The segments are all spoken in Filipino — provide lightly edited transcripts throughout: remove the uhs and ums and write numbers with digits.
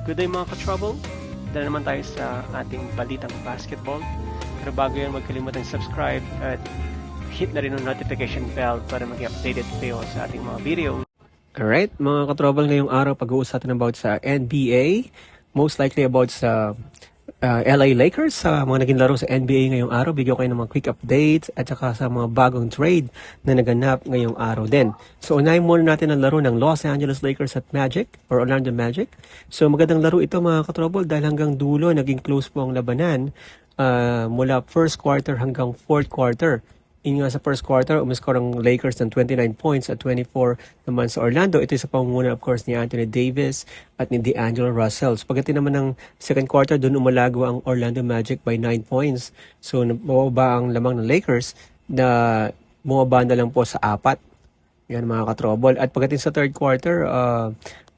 Good day mga ka-trouble. Dala naman tayo sa ating balitang basketball. Pero bago yan, huwag kalimutang subscribe at hit na rin ang notification bell para maging updated kayo sa ating mga video. Alright, mga ka-trouble, ngayong araw pag-uusapan about sa NBA. Most likely about sa LA Lakers, sa mga naging laro sa NBA ngayong araw. Bigyan ko kayo ng mga quick updates at saka sa mga bagong trade na naganap ngayong araw din. So unahin muna natin ang laro ng Los Angeles Lakers at Magic or Orlando Magic. So magandang laro ito mga ka-trouble dahil hanggang dulo naging close po ang labanan mula first quarter hanggang fourth quarter. Yung sa first quarter, umiscore ang Lakers ng 29 points at 24 naman sa Orlando. Ito sa pangunguna, of course, ni Anthony Davis at ni D'Angelo Russell. So, pagdating naman ng second quarter, doon umalago ang Orlando Magic by 9 points. So, mababa ang lamang ng Lakers na bumaba na lang po sa 4. Yan mga ka-trouble. At pagdating sa third quarter,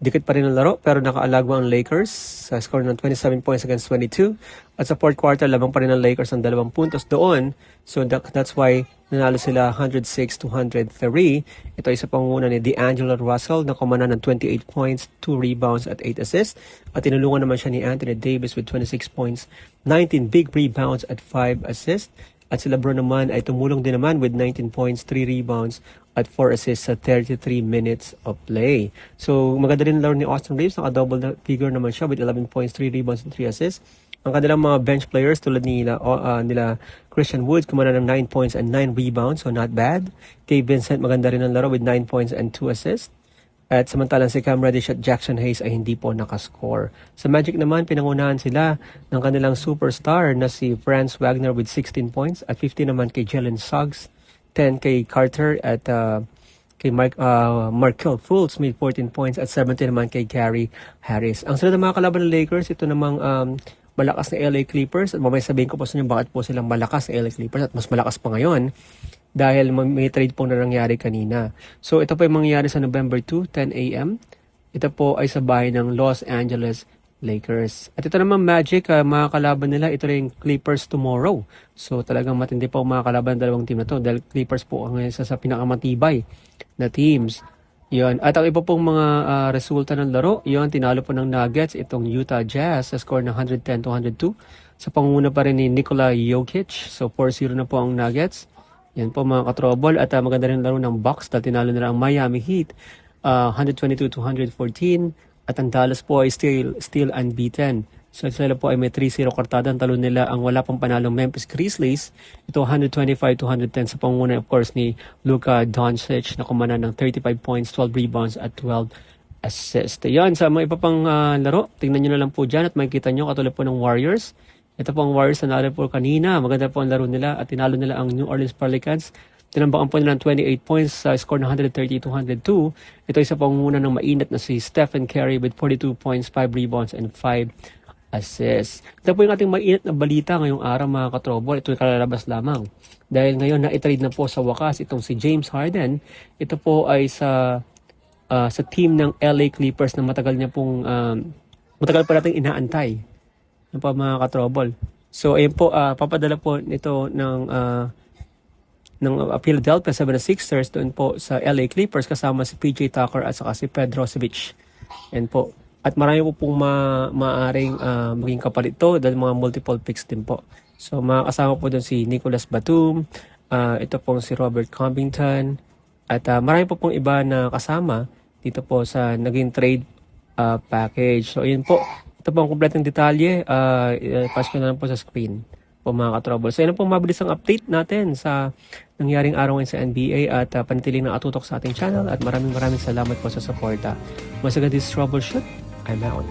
dikit pa rin ang laro pero nakaalago ang Lakers sa score ng 27 points against 22. At sa fourth quarter, lamang pa rin ang Lakers ng 2 puntos doon. So that's why nanalo sila 106-103. Ito ay sa pangunguna ni D'Angelo Russell na kumana ng 28 points, 2 rebounds at 8 assists. At tinulungan naman siya ni Anthony Davis with 26 points, 19 big rebounds at 5 assists. At si LeBron naman ay tumulong din naman with 19 points, 3 rebounds at 4 assists sa 33 minutes of play. So maganda rin laro ni Austin Reeves, naka-double figure naman siya with 11 points, 3 rebounds and 3 assists. Ang kanilang mga bench players tulad nila Christian Wood kumana ng 9 points and 9 rebounds, so not bad. Gabe Vincent maganda rin ang laro with 9 points and 2 assists. At samantalang si Cam Reddish at Jackson Hayes ay hindi po nakascore. Sa Magic naman, pinangunahan sila ng kanilang superstar na si Franz Wagner with 16 points at 15 naman kay Jalen Suggs, 10 kay Carter at kay Markelle Fultz with 14 points at 17 naman kay Gary Harris. Ang sunod ng mga kalaban ng Lakers, ito namang malakas na LA Clippers. At mamaya sabihin ko po sa inyo bakit po silang malakas na LA Clippers at mas malakas pa ngayon dahil may trade po na nangyari kanina. So ito po yung mangyayari sa November 2, 10 a.m. Ito po ay sa bahay ng Los Angeles Lakers. At ito naman Magic, mga kalaban nila, ito rin Clippers tomorrow. So talagang matindi po mga kalaban ng dalawang team na to dahil Clippers po ang isa sa pinakamatibay na teams. Yun. At ang iba pong mga resulta ng laro, yun, tinalo po ng Nuggets itong Utah Jazz sa score ng 110-102. Sa pangunguna pa rin ni Nikola Jokic. So 4-0 na po ang Nuggets. Yan po mga ka-trouble. At maganda rin laro ng Bucks dahil tinalo nila ang Miami Heat 122-114. At ang Dallas po ay still unbeaten. So sila po ay may 3-0 kartada. Ang talo nila ang wala pang panalong Memphis Grizzlies. Ito 125-110 sa pangunguna of course ni Luka Doncic na kumana ng 35 points, 12 rebounds at 12 assists. Yan, sa mga iba pang laro, tingnan nyo na lang po dyan at makikita nyo katulad po ng Warriors. Ito po ang Warriors na nalo po kanina. Maganda po ang laro nila at tinalo nila ang New Orleans Pelicans. Tinambakan po nila ng 28 points sa score ng 130-102. Ito ay sa pangunguna ng mainit na si Stephen Curry with 42 points, 5 rebounds and 5 assists. Ito po yung ating mainit na balita ngayong araw mga ka-trouble. Ito ay kalalabas lamang. Dahil ngayon na-trade na po sa wakas itong si James Harden. Ito po ay sa team ng LA Clippers na matagal pa nating inaantay. Yan po mga ka-trouble. So ayun po, papadala po nito ng Philadelphia 76ers doon po sa LA Clippers kasama si PJ Tucker at saka si Pedrosevic. Yan po. At marami po pong maaaring maging kapalit to dahil mga multiple picks din po. So makakasama po doon si Nicolas Batum, ito pong si Robert Covington, at marami po pong iba na kasama dito po sa naging trade package. So yun po. Ito po ang kumpletong detalye. Pass ko na lang po sa screen po mga ka-trouble. So yun po mabilis ang update natin sa nangyaring araw ngayon sa NBA at panatiling na atutok sa ating channel at maraming salamat po sa suporta. Once again, this is Troubleshoot. I'm out.